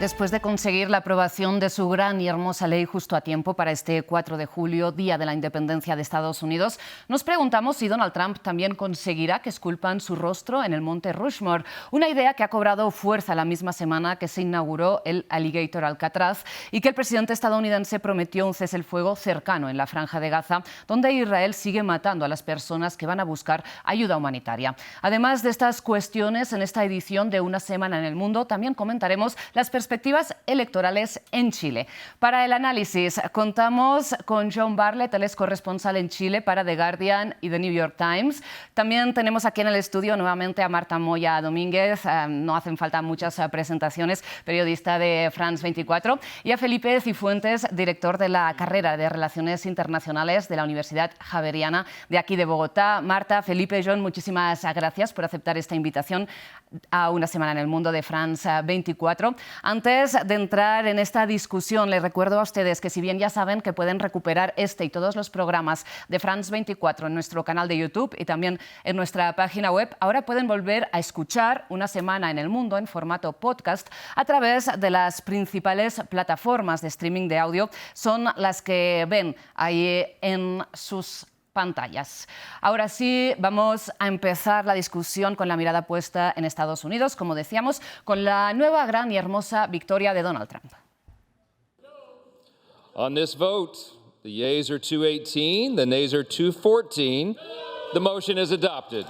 Después de conseguir la aprobación de su gran y hermosa ley justo a tiempo para este 4 de julio, Día de la Independencia de Estados Unidos, nos preguntamos si Donald Trump también conseguirá que esculpan su rostro en el Monte Rushmore, una idea que ha cobrado fuerza la misma semana que se inauguró el Alligator Alcatraz y que el presidente estadounidense prometió un cese el fuego cercano en la Franja de Gaza, donde Israel sigue matando a las personas que van a buscar ayuda humanitaria. Además de estas cuestiones, en esta edición de Una Semana en el Mundo también comentaremos las perspectivas electorales en Chile. Para el análisis contamos con John Bartlett, él es corresponsal en Chile para The Guardian y The New York Times. También tenemos aquí en el estudio nuevamente a Marta Moya Domínguez, no hacen falta muchas presentaciones, periodista de France 24, y a Felipe Cifuentes, director de la carrera de Relaciones Internacionales de la Universidad Javeriana de aquí de Bogotá. Marta, Felipe, John, muchísimas gracias por aceptar esta invitación a Una Semana en el Mundo de France 24. Antes de entrar en esta discusión, les recuerdo a ustedes que si bien ya saben que pueden recuperar este y todos los programas de France 24 en nuestro canal de YouTube y también en nuestra página web, ahora pueden volver a escuchar Una Semana en el Mundo en formato podcast a través de las principales plataformas de streaming de audio. Son las que ven ahí en sus pantallas. Ahora sí, vamos a empezar la discusión con la mirada puesta en Estados Unidos, como decíamos, con la nueva gran y hermosa victoria de Donald Trump. On this vote, the yeas are 218, the nays are 214. The motion is adopted.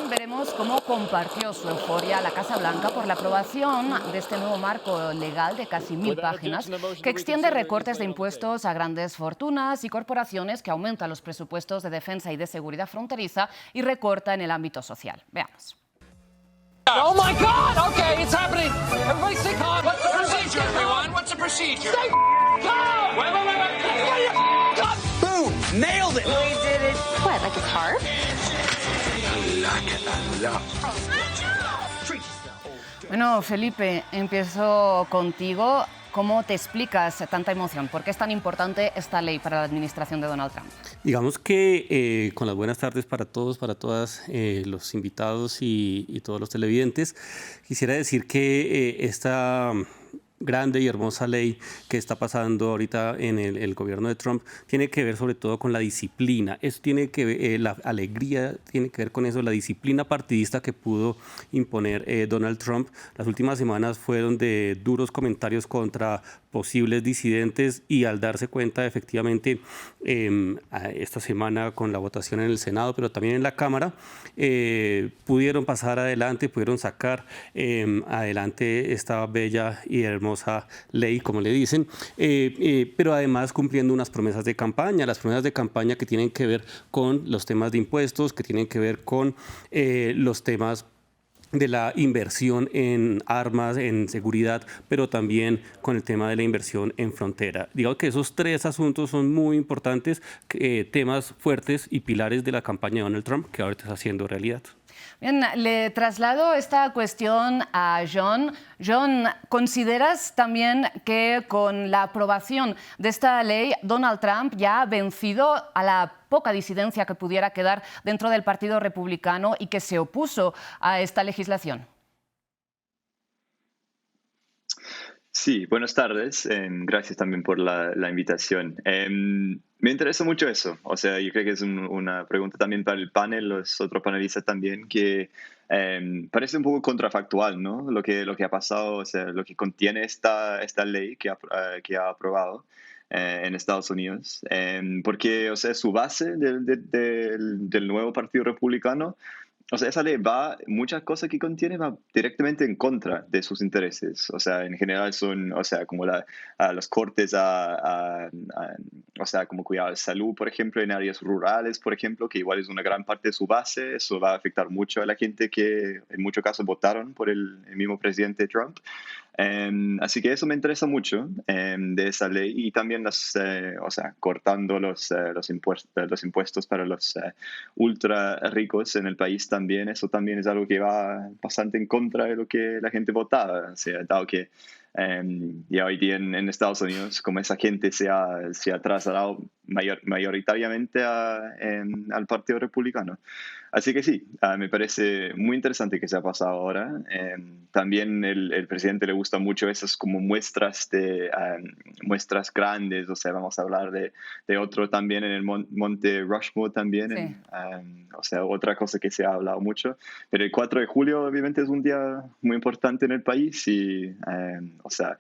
Veremos cómo compartió su euforia la Casa Blanca por la aprobación de este nuevo marco legal de casi 1000 páginas que extiende recortes de impuestos a grandes fortunas y corporaciones, que aumenta los presupuestos de defensa y de seguridad fronteriza y recorta en el ámbito social. Veamos. Oh my God! Okay, it's happening. Everybody stay calm. What's the procedure, everyone? What's the procedure? Stay calm. Wait. Boom! Nailed it. We did it. What? Like it's hard? Bueno, Felipe, empiezo contigo. ¿Cómo te explicas tanta emoción? ¿Por qué es tan importante esta ley para la administración de Donald Trump? Digamos que con las buenas tardes para todos, para todas los invitados y todos los televidentes, quisiera decir que esta grande y hermosa ley que está pasando ahorita en el gobierno de Trump tiene que ver sobre todo con la disciplina. Eso tiene que ver, la alegría tiene que ver con eso, la disciplina partidista que pudo imponer Donald Trump. Las últimas semanas fueron de duros comentarios contra posibles disidentes y al darse cuenta efectivamente esta semana con la votación en el Senado, pero también en la Cámara, pudieron pasar adelante, pudieron sacar adelante esta bella y hermosa ley, como le dicen, pero además cumpliendo unas promesas de campaña, las promesas de campaña que tienen que ver con los temas de impuestos, que tienen que ver con los temas de la inversión en armas, en seguridad, pero también con el tema de la inversión en frontera. Digo que esos tres asuntos son muy importantes, temas fuertes y pilares de la campaña de Donald Trump que ahorita está haciendo realidad. Bien, le traslado esta cuestión a John. John, ¿consideras también que con la aprobación de esta ley Donald Trump ya ha vencido a la poca disidencia que pudiera quedar dentro del Partido Republicano y que se opuso a esta legislación? Sí, buenas tardes. Gracias también por la invitación. Me interesa mucho eso. O sea, yo creo que es una pregunta también para el panel, los otros panelistas también, que parece un poco contrafactual, ¿no? Lo que ha pasado, o sea, lo que contiene esta ley que ha aprobado en Estados Unidos. Porque, o sea, su base del nuevo Partido Republicano, o sea, esa ley muchas cosas que contiene va directamente en contra de sus intereses. O sea, en general son, o sea, como los cortes o sea, como cuidado de salud, por ejemplo, en áreas rurales, por ejemplo, que igual es una gran parte de su base. Eso va a afectar mucho a la gente que en muchos casos votaron por el mismo presidente Trump. Así que eso me interesa mucho de esa ley y también o sea, cortando los impuestos para los ultra ricos en el país también. Eso también es algo que va bastante en contra de lo que la gente votaba. O sea, dado que Y hoy día en Estados Unidos, como esa gente se ha trasladado mayoritariamente al Partido Republicano. Así que sí, me parece muy interesante que se ha pasado ahora. También el presidente le gusta mucho esas como muestras muestras grandes, o sea, vamos a hablar de otro también en el Monte Rushmore también, Sí. o sea, otra cosa que se ha hablado mucho. Pero el 4 de julio obviamente es un día muy importante en el país y, o sea,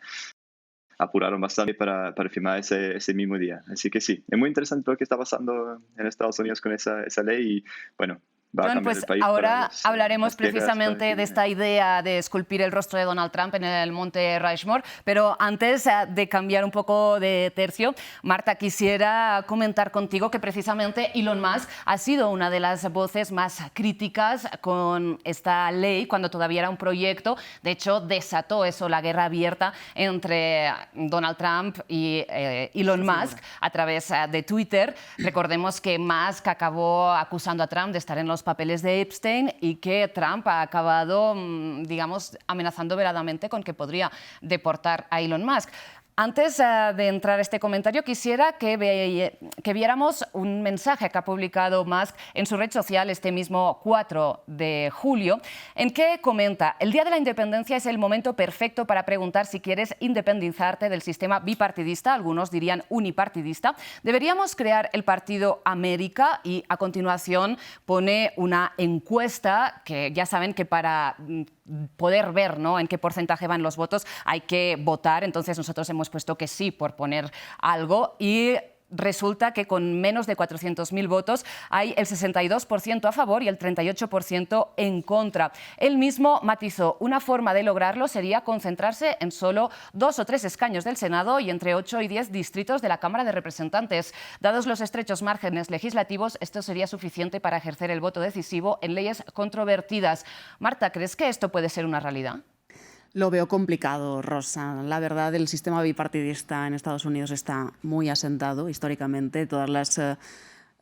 apuraron bastante para firmar ese mismo día. Así que sí, es muy interesante lo que está pasando en Estados Unidos con esa ley y bueno, va a John, cambiar pues el país para ahora hablaremos las décadas precisamente de esta idea de esculpir el rostro de Donald Trump en el Monte Rushmore, pero antes de cambiar un poco de tercio, Marta, quisiera comentar contigo que precisamente Elon Musk ha sido una de las voces más críticas con esta ley cuando todavía era un proyecto. De hecho, desató eso, la guerra abierta entre Donald Trump y Elon Musk a través de Twitter. Recordemos que Musk acabó acusando a Trump de estar en los papeles de Epstein y que Trump ha acabado, digamos, amenazando veladamente con que podría deportar a Elon Musk. Antes de entrar a este comentario, quisiera que viéramos un mensaje que ha publicado Musk en su red social este mismo 4 de julio, en que comenta: el Día de la Independencia es el momento perfecto para preguntar si quieres independizarte del sistema bipartidista, algunos dirían unipartidista. Deberíamos crear el Partido América, y a continuación pone una encuesta que ya saben que para poder ver, ¿no?, en qué porcentaje van los votos hay que votar. Entonces nosotros hemos puesto que sí por poner algo y resulta que con menos de 400.000 votos hay el 62% a favor y el 38% en contra. Él mismo matizó: una forma de lograrlo sería concentrarse en solo 2 o 3 escaños del Senado y entre 8 y 10 distritos de la Cámara de Representantes. Dados los estrechos márgenes legislativos, esto sería suficiente para ejercer el voto decisivo en leyes controvertidas. Marta, ¿crees que esto puede ser una realidad? Lo veo complicado, Rosa. La verdad, el sistema bipartidista en Estados Unidos está muy asentado históricamente. Todas las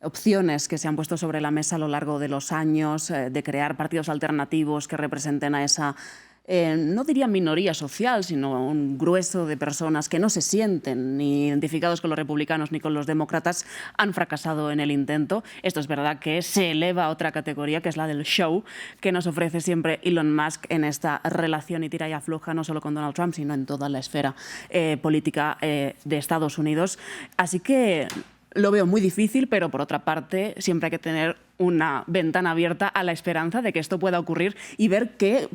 opciones que se han puesto sobre la mesa a lo largo de los años de crear partidos alternativos que representen a esa no diría minoría social, sino un grueso de personas que no se sienten ni identificados con los republicanos ni con los demócratas, han fracasado en el intento. Esto es verdad que se eleva a otra categoría, que es la del show, que nos ofrece siempre Elon Musk en esta relación y tira y afloja, no solo con Donald Trump, sino en toda la esfera política de Estados Unidos. Así que lo veo muy difícil, pero por otra parte siempre hay que tener una ventana abierta a la esperanza de que esto pueda ocurrir y ver qué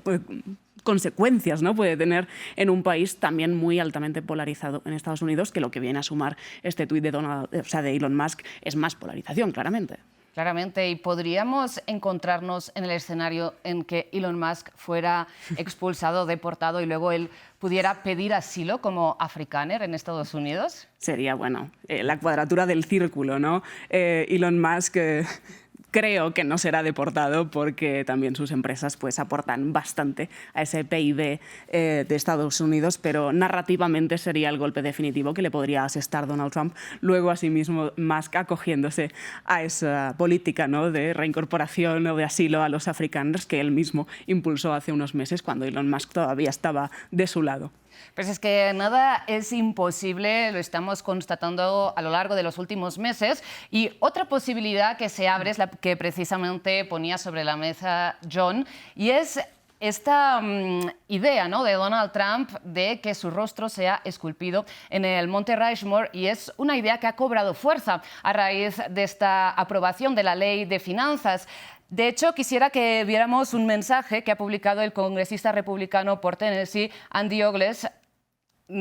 consecuencias, ¿no?, puede tener en un país también muy altamente polarizado en Estados Unidos, que lo que viene a sumar este tuit de Elon Musk es más polarización, claramente. Claramente, y podríamos encontrarnos en el escenario en que Elon Musk fuera expulsado, deportado y luego él pudiera pedir asilo como afrikáner en Estados Unidos. Sería, bueno, la cuadratura del círculo, ¿no? Elon Musk creo que no será deportado porque también sus empresas pues aportan bastante a ese PIB de Estados Unidos, pero narrativamente sería el golpe definitivo que le podría asestar Donald Trump. Luego, asimismo, Musk acogiéndose a esa política, ¿no?, de reincorporación o de asilo a los africanos que él mismo impulsó hace unos meses cuando Elon Musk todavía estaba de su lado. Pues es que nada es imposible, lo estamos constatando a lo largo de los últimos meses. Y otra posibilidad que se abre es la que precisamente ponía sobre la mesa John, y es esta idea, ¿no?, de Donald Trump de que su rostro sea esculpido en el Monte Rushmore, y es una idea que ha cobrado fuerza a raíz de esta aprobación de la Ley de Finanzas. De hecho, quisiera que viéramos un mensaje que ha publicado el congresista republicano por Tennessee, Andy Ogles,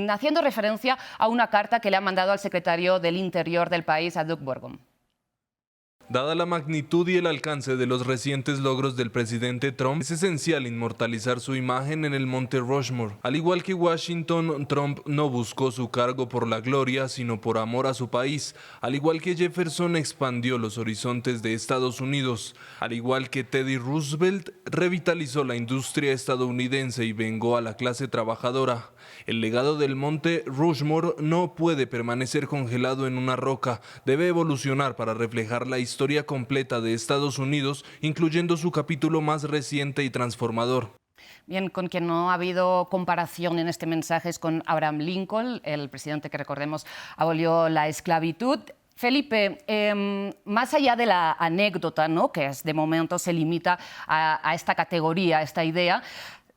haciendo referencia a una carta que le ha mandado al secretario del Interior del país, a Doug Burgum. Dada la magnitud y el alcance de los recientes logros del presidente Trump, es esencial inmortalizar su imagen en el Monte Rushmore. Al igual que Washington, Trump no buscó su cargo por la gloria, sino por amor a su país. Al igual que Jefferson expandió los horizontes de Estados Unidos. Al igual que Teddy Roosevelt, revitalizó la industria estadounidense y vengó a la clase trabajadora. El legado del Monte Rushmore no puede permanecer congelado en una roca, debe evolucionar para reflejar la historia completa de Estados Unidos, incluyendo su capítulo más reciente y transformador. Bien, con quien no ha habido comparación en este mensaje es con Abraham Lincoln, el presidente que, recordemos, abolió la esclavitud. Felipe, más allá de la anécdota, ¿no?, que de momento se limita a esta categoría, a esta idea,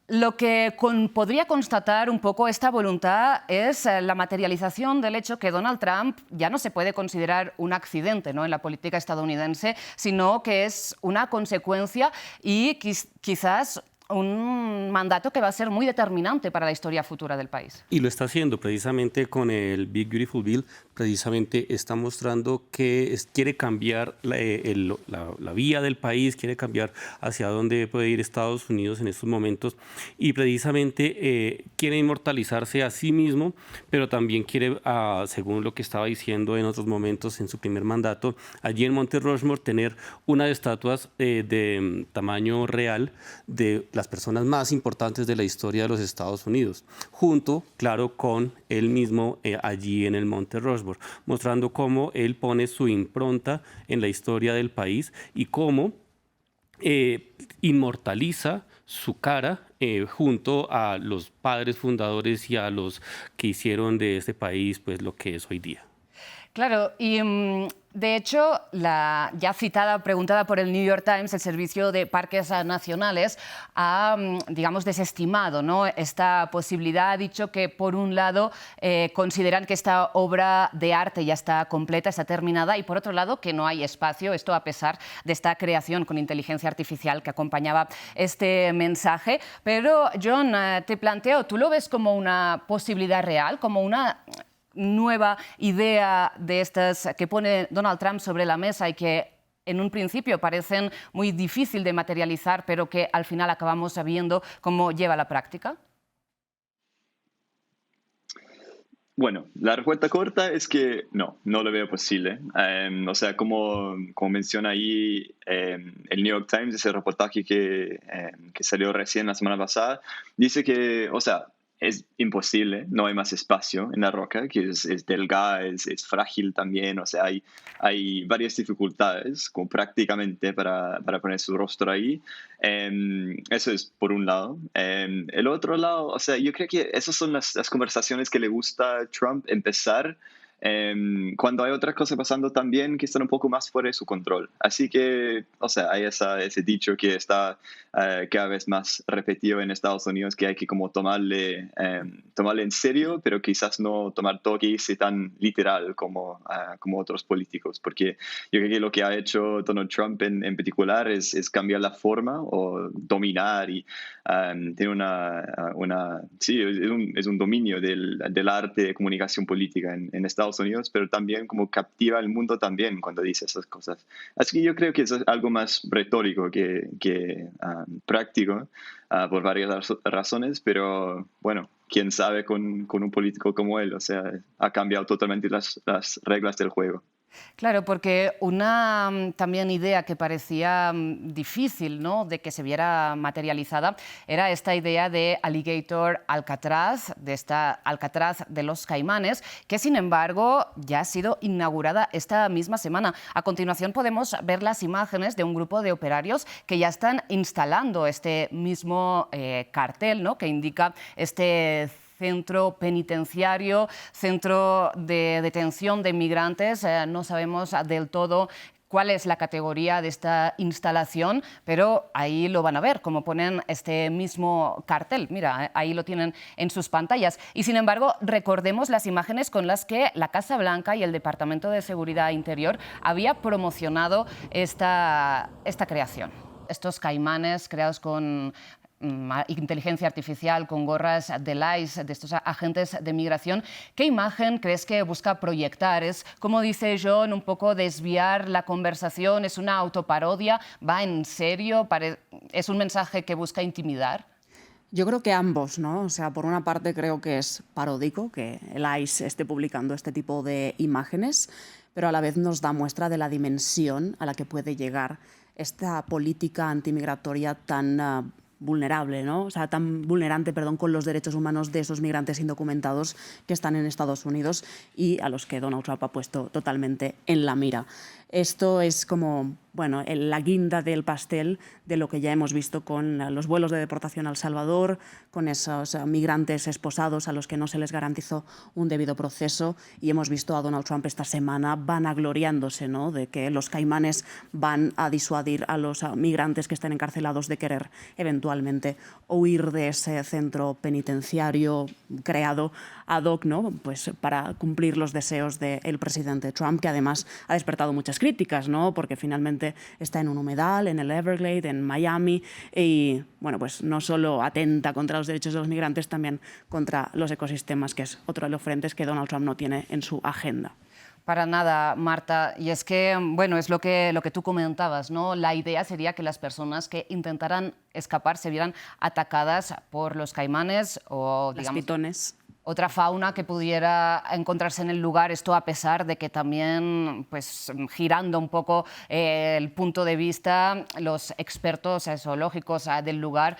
lo que podría constatar un poco esta voluntad es la materialización del hecho que Donald Trump ya no se puede considerar un accidente, ¿no?, en la política estadounidense, sino que es una consecuencia y quizás un mandato que va a ser muy determinante para la historia futura del país. Y lo está haciendo precisamente con el Big Beautiful Bill, precisamente está mostrando que quiere cambiar la vía del país, quiere cambiar hacia dónde puede ir Estados Unidos en estos momentos y precisamente quiere inmortalizarse a sí mismo, pero también quiere, según lo que estaba diciendo en otros momentos en su primer mandato, allí en Monte Rushmore tener una de estatuas de tamaño real de las personas más importantes de la historia de los Estados Unidos, junto, claro, con él mismo allí en el Monte Rushmore, mostrando cómo él pone su impronta en la historia del país y cómo inmortaliza su cara junto a los padres fundadores y a los que hicieron de este país pues lo que es hoy día. Claro, y de hecho, la ya citada, preguntada por el New York Times, el Servicio de Parques Nacionales ha, digamos, desestimado, ¿no?, esta posibilidad. Ha dicho que, por un lado, consideran que esta obra de arte ya está completa, está terminada, y por otro lado, que no hay espacio, esto a pesar de esta creación con inteligencia artificial que acompañaba este mensaje. Pero, John, te planteo, ¿tú lo ves como una posibilidad real, como una nueva idea de estas que pone Donald Trump sobre la mesa y que en un principio parecen muy difícil de materializar, pero que al final acabamos viendo cómo lleva a la práctica? Bueno, la respuesta corta es que no lo veo posible. O sea, como menciona ahí el New York Times, ese reportaje que salió recién la semana pasada, dice que, o sea, es imposible, no hay más espacio en la roca, que es delgada, es frágil también, o sea, hay varias dificultades como prácticamente para poner su rostro ahí. Eso es por un lado. El otro lado, o sea, yo creo que esas son las conversaciones que le gusta a Trump empezar cuando hay otras cosas pasando también que están un poco más fuera de su control. Así que, o sea, hay ese dicho que está cada vez más repetido en Estados Unidos, que hay que como tomarle en serio, pero quizás no tomar todo que dice tan literal como otros políticos, porque yo creo que lo que ha hecho Donald Trump en particular es cambiar la forma o dominar y tiene sí, es un dominio del arte de comunicación política en Estados Unidos, pero también como captiva al mundo también cuando dice esas cosas. Así que yo creo que eso es algo más retórico que práctico por varias razones, pero bueno, quién sabe con un político como él, o sea, ha cambiado totalmente las reglas del juego. Claro, porque una también idea que parecía difícil, ¿no?, de que se viera materializada era esta idea de Alligator Alcatraz, de esta Alcatraz de los Caimanes, que sin embargo ya ha sido inaugurada esta misma semana. A continuación podemos ver las imágenes de un grupo de operarios que ya están instalando este mismo cartel, ¿no?, que indica este centro penitenciario, centro de detención de inmigrantes. No sabemos del todo cuál es la categoría de esta instalación, pero ahí lo van a ver, como ponen este mismo cartel. Mira, ahí lo tienen en sus pantallas. Y sin embargo, recordemos las imágenes con las que la Casa Blanca y el Departamento de Seguridad Interior había promocionado esta creación. Estos caimanes creados con inteligencia artificial, con gorras del ICE, de estos agentes de migración. ¿Qué imagen crees que busca proyectar? ¿Es, como dice John, un poco desviar la conversación? ¿Es una autoparodia? ¿Va en serio? ¿Es un mensaje que busca intimidar? Yo creo que ambos, ¿no? O sea, por una parte creo que es paródico que el ICE esté publicando este tipo de imágenes, pero a la vez nos da muestra de la dimensión a la que puede llegar esta política antimigratoria tan vulnerable, ¿no? O sea, tan vulnerante, perdón, con los derechos humanos de esos migrantes indocumentados que están en Estados Unidos y a los que Donald Trump ha puesto totalmente en la mira. Esto es como, bueno, la guinda del pastel de lo que ya hemos visto con los vuelos de deportación a El Salvador, con esos migrantes esposados a los que no se les garantizó un debido proceso, y hemos visto a Donald Trump esta semana vanagloriándose, ¿no?, de que los Caimanes van a disuadir a los migrantes que están encarcelados de querer eventualmente huir de ese centro penitenciario creado ad hoc, ¿no?, pues para cumplir los deseos del presidente Trump, que además ha despertado muchas críticas, ¿no?, porque finalmente está en un humedal, en el Everglades, en Miami, y bueno, pues no solo atenta contra los derechos de los migrantes, también contra los ecosistemas, que es otro de los frentes que Donald Trump no tiene en su agenda. Para nada, Marta. Y es que, bueno, es lo que tú comentabas, ¿no? La idea sería que las personas que intentaran escapar se vieran atacadas por los caimanes o, digamos, las pitones. Otra fauna que pudiera encontrarse en el lugar, esto a pesar de que también, pues girando un poco el punto de vista, los expertos zoológicos del lugar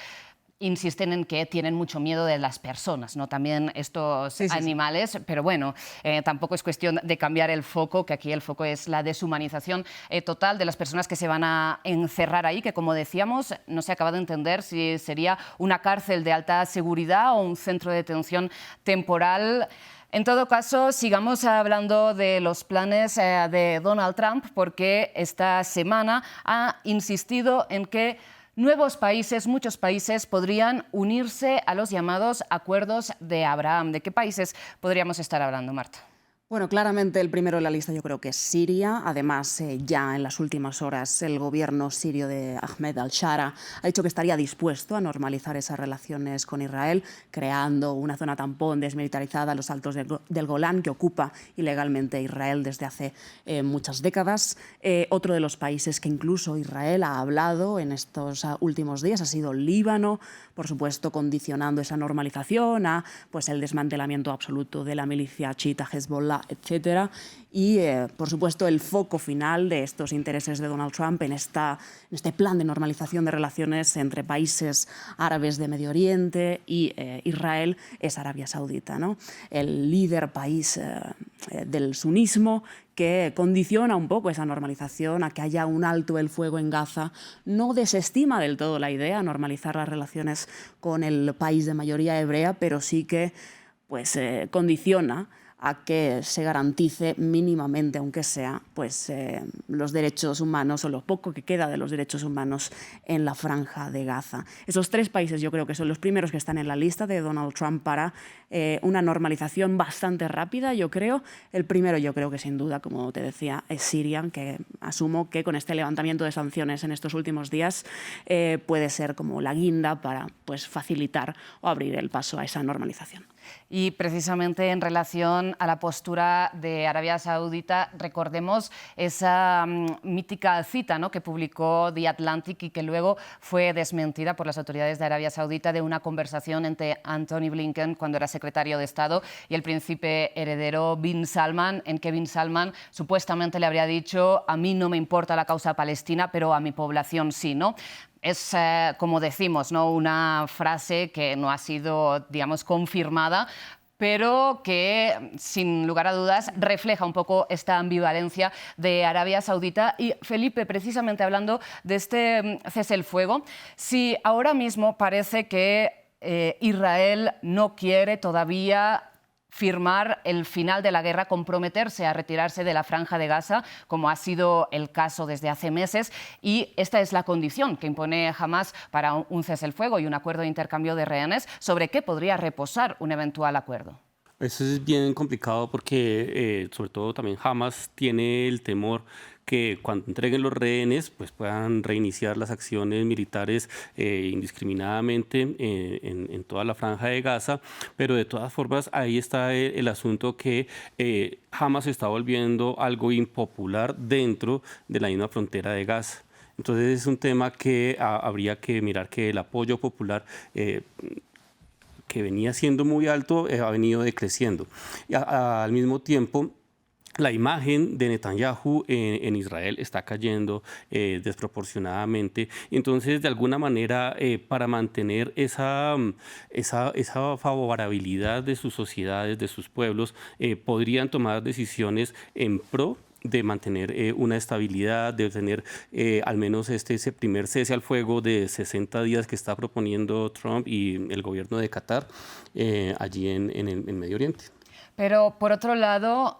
insisten en que tienen mucho miedo de las personas, ¿no? También estos animales, pero bueno, tampoco es cuestión de cambiar el foco, que aquí el foco es la deshumanización total de las personas que se van a encerrar ahí, que como decíamos, no se acaba de entender si sería una cárcel de alta seguridad o un centro de detención temporal. En todo caso, sigamos hablando de los planes de Donald Trump, porque esta semana ha insistido en que nuevos países, muchos países, podrían unirse a los llamados acuerdos de Abraham. ¿De qué países podríamos estar hablando, Marta? Bueno, claramente el primero en la lista yo creo que es Siria. Además, ya en las últimas horas el gobierno sirio de Ahmed al-Shara ha dicho que estaría dispuesto a normalizar esas relaciones con Israel, creando una zona tampón desmilitarizada en los altos del Golán, que ocupa ilegalmente Israel desde hace muchas décadas. Otro de los países que incluso Israel ha hablado en estos últimos días ha sido Líbano, por supuesto condicionando esa normalización a pues, el desmantelamiento absoluto de la milicia chiita Hezbollah, etcétera. Y, por supuesto, el foco final de estos intereses de Donald Trump en este plan de normalización de relaciones entre países árabes de Medio Oriente y Israel es Arabia Saudita, ¿no? El líder país del sunismo, que condiciona un poco esa normalización a que haya un alto el fuego en Gaza. No desestima del todo la idea de normalizar las relaciones con el país de mayoría hebrea, pero sí que pues, condiciona a que se garantice mínimamente, aunque sea, pues, los derechos humanos o lo poco que queda de los derechos humanos en la franja de Gaza. Esos tres países yo creo que son los primeros que están en la lista de Donald Trump para una normalización bastante rápida, yo creo. El primero yo creo que sin duda, como te decía, es Siria, que asumo que con este levantamiento de sanciones en estos últimos días puede ser como la guinda para pues, facilitar o abrir el paso a esa normalización. Y precisamente en relación a la postura de Arabia Saudita, recordemos esa mítica cita, ¿no?, que publicó The Atlantic y que luego fue desmentida por las autoridades de Arabia Saudita, de una conversación entre Antony Blinken, cuando era secretario de Estado, y el príncipe heredero Bin Salman, en que Bin Salman supuestamente le habría dicho: a mí no me importa la causa palestina, pero a mi población sí, ¿no? Es, como decimos, ¿no?, una frase que no ha sido, digamos, confirmada, pero que, sin lugar a dudas, refleja un poco esta ambivalencia de Arabia Saudita. Y, Felipe, precisamente hablando de este cese el fuego, si ahora mismo parece que Israel no quiere todavía firmar el final de la guerra, comprometerse a retirarse de la Franja de Gaza, como ha sido el caso desde hace meses, y esta es la condición que impone Hamás para un cese el fuego y un acuerdo de intercambio de rehenes. ¿Sobre qué podría reposar un eventual acuerdo? Eso es bien complicado porque, sobre todo, también Hamás tiene el temor que cuando entreguen los rehenes pues puedan reiniciar las acciones militares indiscriminadamente en toda la franja de Gaza, pero de todas formas ahí está el asunto que Hamás se está volviendo algo impopular dentro de la misma frontera de Gaza. Entonces es un tema que habría que mirar, que el apoyo popular que venía siendo muy alto ha venido decreciendo. Y al mismo tiempo, la imagen de Netanyahu en Israel está cayendo desproporcionadamente. Entonces, de alguna manera, para mantener esa favorabilidad de sus sociedades, de sus pueblos, podrían tomar decisiones en pro de mantener una estabilidad, de tener al menos ese primer cese al fuego de 60 días que está proponiendo Trump y el gobierno de Qatar allí en Medio Oriente. Pero, por otro lado,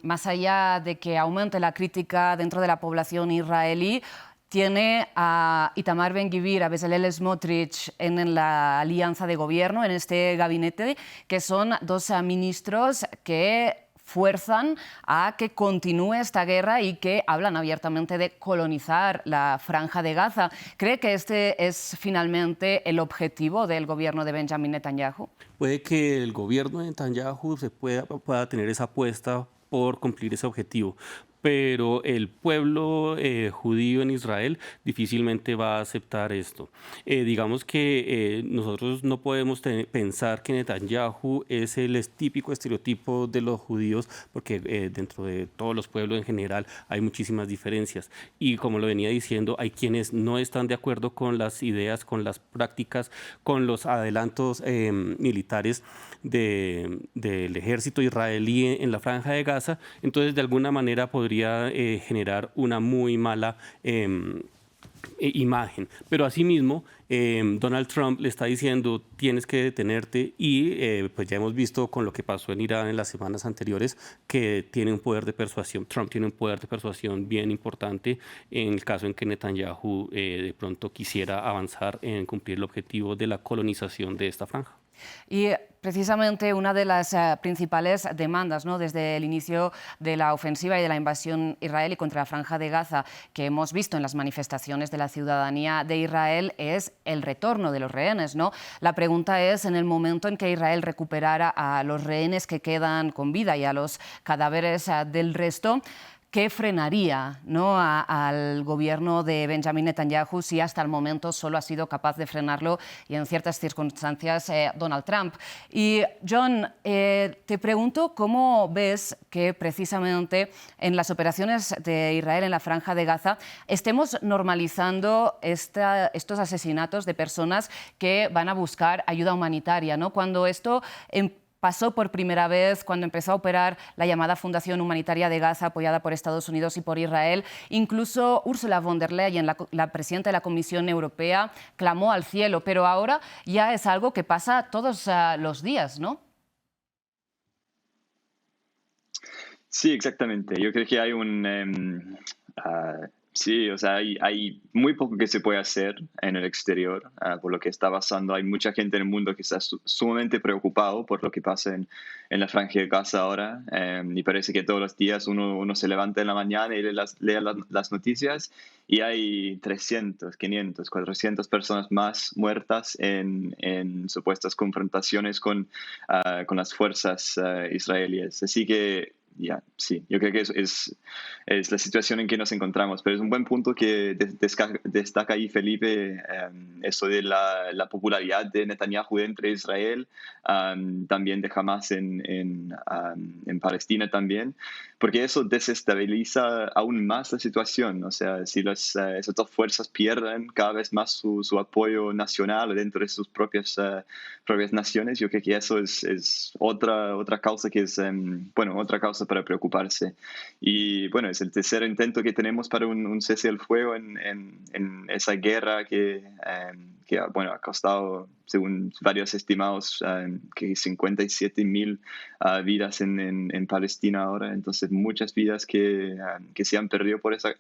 más allá de que aumente la crítica dentro de la población israelí, tiene a Itamar Ben-Gvir, a Bezalel Smotrich en la alianza de gobierno, en este gabinete, que son dos ministros que fuerzan a que continúe esta guerra y que hablan abiertamente de colonizar la Franja de Gaza. ¿Cree que este es finalmente el objetivo del gobierno de Benjamin Netanyahu? Puede que el gobierno de Netanyahu pueda tener esa apuesta por cumplir ese objetivo, pero el pueblo judío en Israel difícilmente va a aceptar esto. Digamos que nosotros no podemos pensar que Netanyahu es el típico estereotipo de los judíos, porque dentro de todos los pueblos en general hay muchísimas diferencias. Y como lo venía diciendo, hay quienes no están de acuerdo con las ideas, con las prácticas, con los adelantos militares del ejército israelí en la Franja de Gaza. Entonces, de alguna manera podría generar una muy mala imagen. Pero asimismo, Donald Trump le está diciendo tienes que detenerte y pues ya hemos visto con lo que pasó en Irán en las semanas anteriores que tiene un poder de persuasión. Trump tiene un poder de persuasión bien importante en el caso en que Netanyahu de pronto quisiera avanzar en cumplir el objetivo de la colonización de esta franja. Y precisamente una de las principales demandas, ¿no?, desde el inicio de la ofensiva y de la invasión israelí contra la Franja de Gaza que hemos visto en las manifestaciones de la ciudadanía de Israel es el retorno de los rehenes, ¿no? La pregunta es, en el momento en que Israel recuperara a los rehenes que quedan con vida y a los cadáveres del resto, ¿qué frenaría, ¿no?, al gobierno de Benjamin Netanyahu si hasta el momento solo ha sido capaz de frenarlo y en ciertas circunstancias Donald Trump? Y John, te pregunto cómo ves que precisamente en las operaciones de Israel en la Franja de Gaza estemos normalizando estos asesinatos de personas que van a buscar ayuda humanitaria, ¿no? Cuando esto pasó por primera vez cuando empezó a operar la llamada Fundación Humanitaria de Gaza, apoyada por Estados Unidos y por Israel. Incluso Ursula von der Leyen, la presidenta de la Comisión Europea, clamó al cielo, pero ahora ya es algo que pasa todos los días, ¿no? Sí, exactamente. Yo creo que hay sí, o sea, hay muy poco que se puede hacer en el exterior por lo que está pasando. Hay mucha gente en el mundo que está sumamente preocupado por lo que pasa en la Franja de Gaza ahora. Y parece que todos los días uno se levanta en la mañana y lee las noticias y hay 300, 500, 400 personas más muertas en supuestas confrontaciones con las fuerzas israelíes. Así que sí, yo creo que es la situación en que nos encontramos, pero es un buen punto que destaca ahí Felipe, eso de la popularidad de Netanyahu entre Israel, también de Hamas en Palestina también, porque eso desestabiliza aún más la situación. O sea, si esas dos fuerzas pierden cada vez más su apoyo nacional dentro de sus propias naciones, yo creo que eso es otra causa que es, otra causa para preocuparse. Y bueno, es el tercer intento que tenemos para un cese al fuego en esa guerra que ha costado, según varios estimados, que 57.000 vidas en Palestina ahora. Entonces, muchas vidas que se han perdido por esa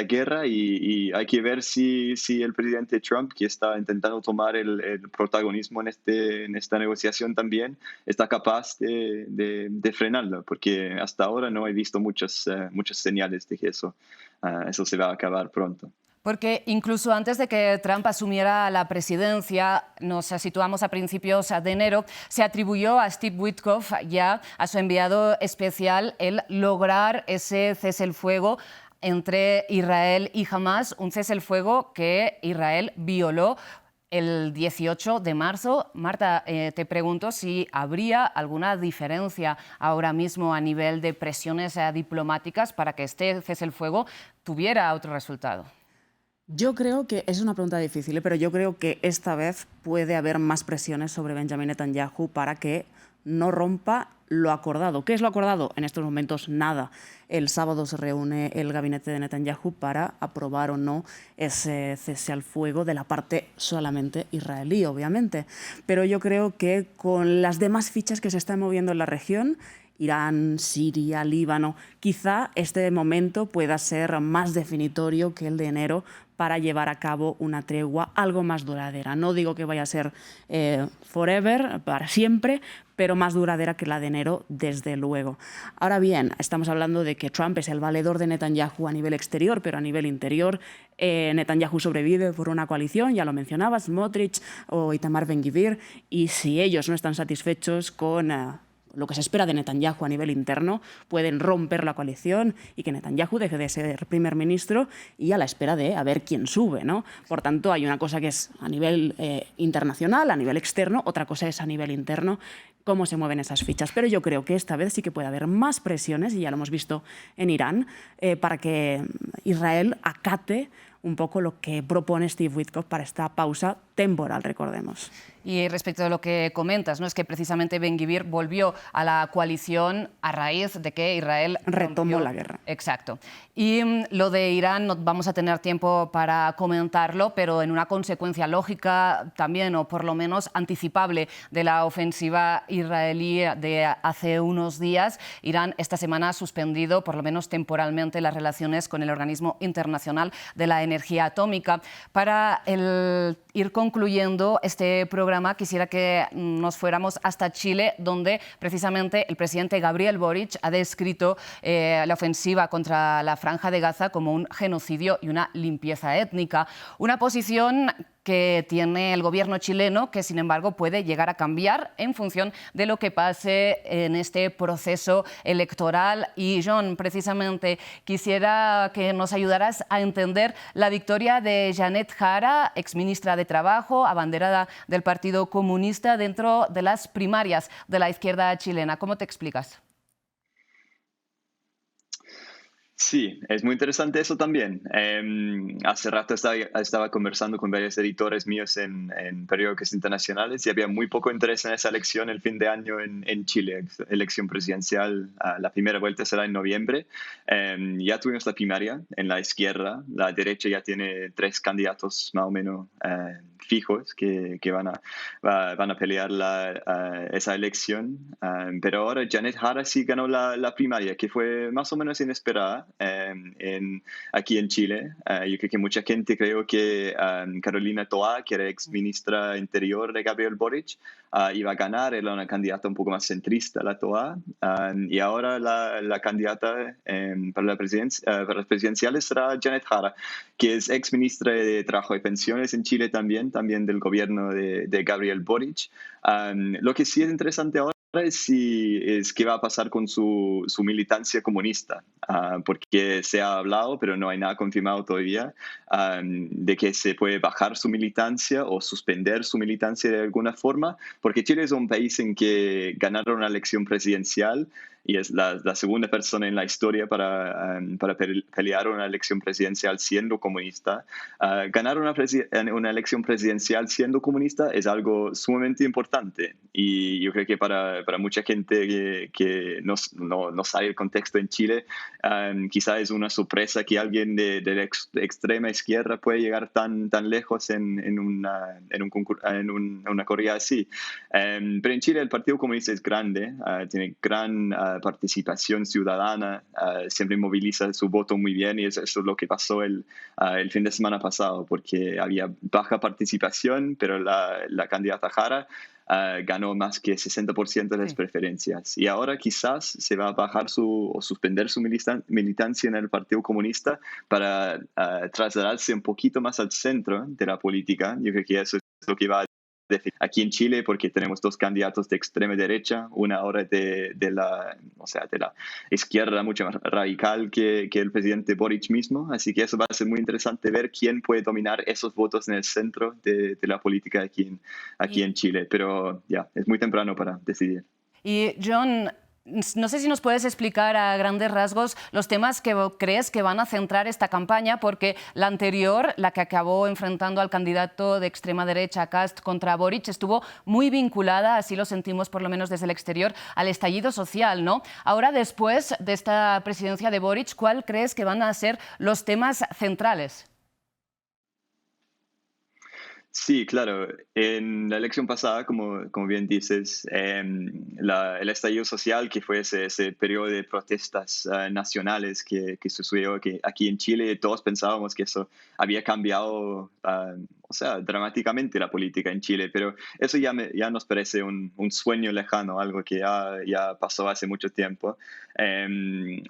guerra, y hay que ver si el presidente Trump, que está intentando tomar el protagonismo en esta negociación también, está capaz de frenarlo, porque hasta ahora no he visto muchas señales de que eso se va a acabar pronto. Porque incluso antes de que Trump asumiera la presidencia, nos situamos a principios de enero, se atribuyó a Steve Witkoff, ya a su enviado especial, el lograr ese cese el fuego entre Israel y Hamas, un cese el fuego que Israel violó el 18 de marzo. Marta, te pregunto si habría alguna diferencia ahora mismo a nivel de presiones diplomáticas para que este cese el fuego tuviera otro resultado. Yo creo que es una pregunta difícil, pero yo creo que esta vez puede haber más presiones sobre Benjamin Netanyahu para que no rompa lo acordado. ¿Qué es lo acordado? En estos momentos nada. El sábado se reúne el gabinete de Netanyahu para aprobar o no ese cese al fuego de la parte solamente israelí, obviamente. Pero yo creo que con las demás fichas que se están moviendo en la región, Irán, Siria, Líbano, quizá este momento pueda ser más definitorio que el de enero para llevar a cabo una tregua algo más duradera. No digo que vaya a ser forever, para siempre, pero más duradera que la de enero, desde luego. Ahora bien, estamos hablando de que Trump es el valedor de Netanyahu a nivel exterior, pero a nivel interior, Netanyahu sobrevive por una coalición, ya lo mencionabas, Smotrich o Itamar Ben-Gvir, y si ellos no están satisfechos con lo que se espera de Netanyahu a nivel interno, pueden romper la coalición y que Netanyahu deje de ser primer ministro y a la espera de a ver quién sube, ¿no? Por tanto, hay una cosa que es a nivel internacional, a nivel externo, otra cosa es a nivel interno, cómo se mueven esas fichas. Pero yo creo que esta vez sí que puede haber más presiones, y ya lo hemos visto en Irán, para que Israel acate un poco lo que propone Steve Witkoff para esta pausa temporal, recordemos. Y respecto a lo que comentas, ¿no? Es que precisamente Ben-Gvir volvió a la coalición a raíz de que Israel retomó la guerra. Exacto. Y lo de Irán no vamos a tener tiempo para comentarlo, pero en una consecuencia lógica también, o por lo menos anticipable, de la ofensiva israelí de hace unos días, Irán esta semana ha suspendido, por lo menos temporalmente, las relaciones con el Organismo Internacional de la Energía Atómica. Para ir concluyendo este programa, quisiera que nos fuéramos hasta Chile, donde precisamente el presidente Gabriel Boric ha descrito la ofensiva contra la Franja de Gaza como un genocidio y una limpieza étnica. Una posición que tiene el gobierno chileno, que sin embargo puede llegar a cambiar en función de lo que pase en este proceso electoral. Y Jon, precisamente quisiera que nos ayudaras a entender la victoria de Janet Jara, exministra de Trabajo, abanderada del Partido Comunista, dentro de las primarias de la izquierda chilena. ¿Cómo te explicas? Sí, es muy interesante eso también. Hace rato estaba conversando con varios editores míos en periódicos internacionales y había muy poco interés en esa elección el fin de año en Chile, elección presidencial. La primera vuelta será en noviembre. Ya tuvimos la primaria en la izquierda. La derecha ya tiene 3 candidatos más o menos fijos que van a pelear esa elección. Pero ahora Janet Jara sí ganó la primaria, que fue más o menos inesperada. Aquí en Chile. Yo creo que mucha gente creo que Carolina Toá, que era ex ministra interior de Gabriel Boric, iba a ganar. Era una candidata un poco más centrista, la Toá, y ahora la candidata para las presidenciales será Janet Jara, que es ex ministra de Trabajo y Pensiones en Chile también del gobierno de Gabriel Boric. Lo que sí es interesante ahora es qué va a pasar con su militancia comunista, porque se ha hablado, pero no hay nada confirmado todavía, de que se puede bajar su militancia o suspender su militancia de alguna forma, porque Chile es un país en que ganar una elección presidencial, y es la segunda persona en la historia para pelear una elección presidencial siendo comunista. Ganar una elección presidencial siendo comunista es algo sumamente importante, y yo creo que para mucha gente que no sabe el contexto en Chile, quizá es una sorpresa que alguien de la extrema izquierda puede llegar tan lejos en una corrida así. Pero en Chile el Partido Comunista es grande, tiene gran participación ciudadana, siempre moviliza su voto muy bien, y eso es lo que pasó el fin de semana pasado, porque había baja participación, pero la candidata Jara ganó más que 60% de las preferencias. Y ahora quizás se va a bajar o suspender su militancia en el Partido Comunista para trasladarse un poquito más al centro de la política. Yo creo que eso es lo que va a definir aquí en Chile, porque tenemos 2 candidatos de extrema derecha, una ahora de la izquierda mucho más radical que el presidente Boric mismo. Así que eso va a ser muy interesante ver quién puede dominar esos votos en el centro de la política aquí en Chile. Pero ya, es muy temprano para decidir. Y Jon, No sé si nos puedes explicar a grandes rasgos los temas que crees que van a centrar esta campaña, porque la anterior, la que acabó enfrentando al candidato de extrema derecha, Kast, contra Boric, estuvo muy vinculada, así lo sentimos por lo menos desde el exterior, al estallido social, ¿no? Ahora, después de esta presidencia de Boric, ¿cuál crees que van a ser los temas centrales? Sí, claro. En la elección pasada, como bien dices, el estallido social, que fue ese periodo de protestas nacionales que sucedió aquí en Chile, todos pensábamos que eso había cambiado, o sea, dramáticamente la política en Chile, pero eso ya nos parece un sueño lejano, algo que ya pasó hace mucho tiempo.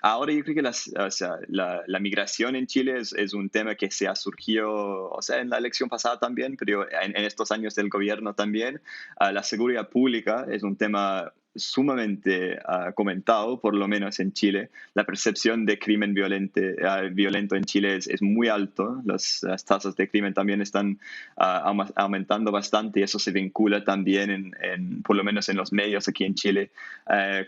Ahora yo creo que o sea, la migración en Chile es un tema que se ha surgido, o sea, en la elección pasada también, pero en estos años del gobierno también. La seguridad pública es un tema sumamente comentado, por lo menos en Chile. La percepción de crimen violento en Chile es muy alto. Las tasas de crimen también están aumentando bastante y eso se vincula también, por lo menos en los medios aquí en Chile,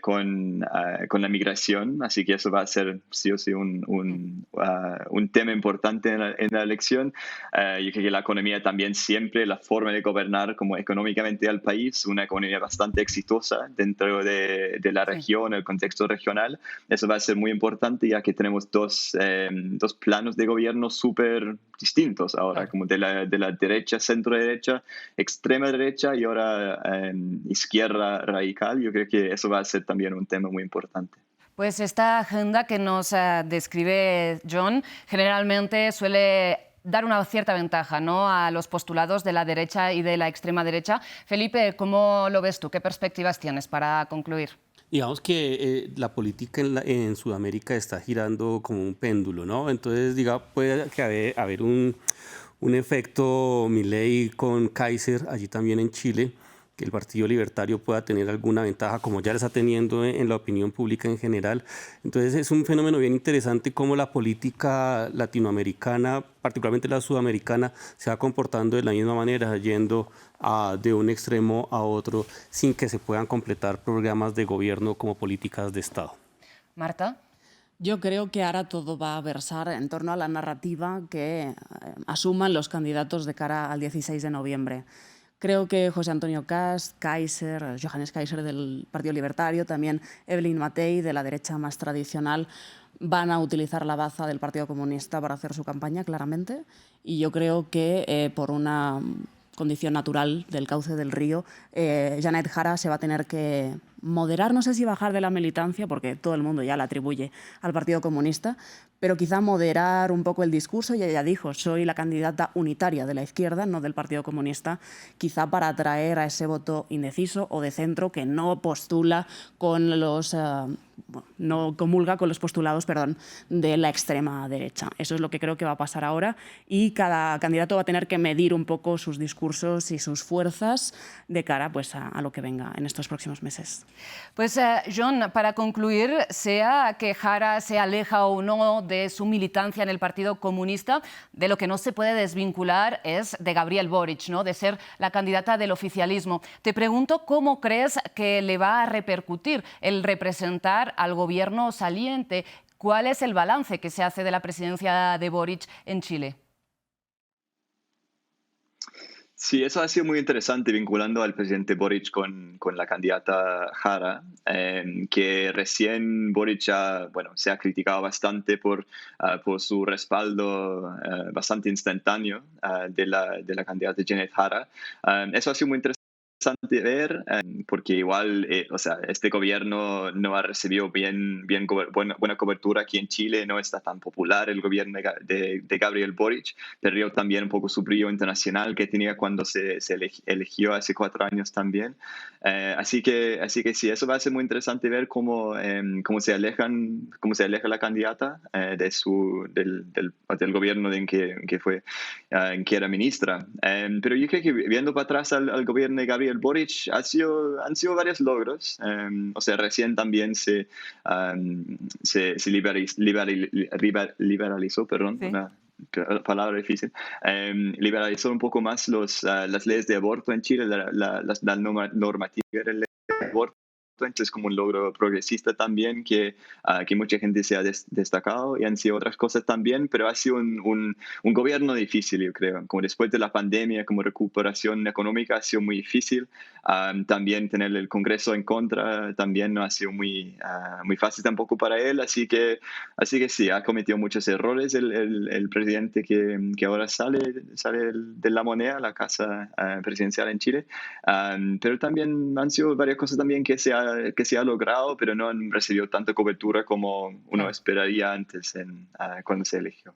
con la migración. Así que eso va a ser sí o sí un tema importante en la elección. Yo creo que la economía también siempre, la forma de gobernar como económicamente al país, una economía bastante exitosa dentro de la región, el contexto regional. Eso va a ser muy importante ya que tenemos dos planos de gobierno súper distintos ahora, como de la derecha, centro derecha, extrema derecha y ahora izquierda radical. Yo creo que eso va a ser también un tema muy importante. Pues esta agenda que nos describe Jon generalmente suele dar una cierta ventaja, ¿no?, a los postulados de la derecha y de la extrema derecha. Felipe, ¿cómo lo ves tú? ¿Qué perspectivas tienes para concluir? Digamos que la política en Sudamérica está girando como un péndulo, ¿no? Entonces, puede que haber un efecto Milei con Kaiser allí también en Chile, que el Partido Libertario pueda tener alguna ventaja, como ya la está teniendo en la opinión pública en general. Entonces es un fenómeno bien interesante cómo la política latinoamericana, particularmente la sudamericana, se va comportando de la misma manera, yendo de un extremo a otro, sin que se puedan completar programas de gobierno como políticas de Estado. Marta. Yo creo que ahora todo va a versar en torno a la narrativa que asuman los candidatos de cara al 16 de noviembre. Creo que José Antonio Kast, Kaiser, Johannes Kaiser del Partido Libertario, también Evelyn Matei de la derecha más tradicional, van a utilizar la baza del Partido Comunista para hacer su campaña, claramente. Y yo creo que por una condición natural del cauce del río, Janet Jara se va a tener que moderar, no sé si bajar de la militancia, porque todo el mundo ya la atribuye al Partido Comunista, pero quizá moderar un poco el discurso. Y ella dijo, soy la candidata unitaria de la izquierda, no del Partido Comunista, quizá para atraer a ese voto indeciso o de centro que no postula con los... no comulga con los postulados, de la extrema derecha. Eso es lo que creo que va a pasar ahora y cada candidato va a tener que medir un poco sus discursos y sus fuerzas de cara pues, a lo que venga en estos próximos meses. Pues, Jon, para concluir, sea que Jara se aleja o no de su militancia en el Partido Comunista, de lo que no se puede desvincular es de Gabriel Boric, ¿no?, de ser la candidata del oficialismo. Te pregunto cómo crees que le va a repercutir el representar al gobierno saliente. ¿Cuál es el balance que se hace de la presidencia de Boric en Chile? Sí, eso ha sido muy interesante vinculando al presidente Boric con la candidata Jara, que recién Boric se ha criticado bastante por su respaldo bastante instantáneo de la candidata Janet Jara. Eso ha sido muy interesante ver, porque igual, o sea, este gobierno no ha recibido buena cobertura aquí en Chile, no está tan popular el gobierno de Gabriel Boric, perdió también un poco su brillo internacional que tenía cuando se eligió hace 4 años también. Así que sí, eso va a ser muy interesante ver cómo se aleja la candidata del gobierno en que era ministra. Pero yo creo que viendo para atrás al gobierno de Gabriel Boric han sido varios logros. O sea, recién también se liberalizó, perdón, sí. Una palabra difícil, liberalizó un poco más las leyes de aborto en Chile, la normativa del aborto. voto, entonces como un logro progresista también que mucha gente se ha destacado y han sido otras cosas también, pero ha sido un gobierno difícil, yo creo. Como después de la pandemia, como recuperación económica ha sido muy difícil. También tener el Congreso en contra también no ha sido muy fácil tampoco para él, así que sí, ha cometido muchos errores el presidente que ahora sale de la moneda, la casa presidencial en Chile, pero también han sido varias cosas también que se ha logrado, pero no han recibido tanta cobertura como uno esperaría antes cuando se eligió.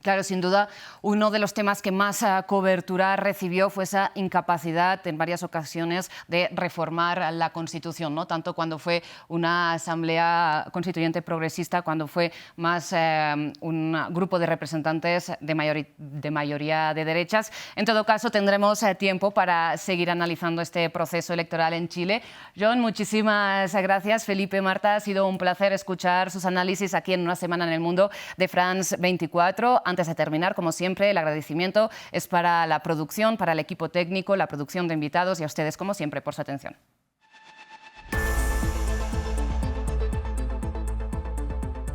Claro, sin duda, uno de los temas que más cobertura recibió fue esa incapacidad en varias ocasiones de reformar la Constitución, ¿no? Tanto cuando fue una asamblea constituyente progresista, cuando fue más un grupo de representantes de mayoría de derechas. En todo caso, tendremos tiempo para seguir analizando este proceso electoral en Chile. John, muchísimas gracias. Felipe, Marta, ha sido un placer escuchar sus análisis aquí en Una Semana en el Mundo de France 24. Antes de terminar, como siempre, el agradecimiento es para la producción, para el equipo técnico, la producción de invitados y a ustedes, como siempre, por su atención.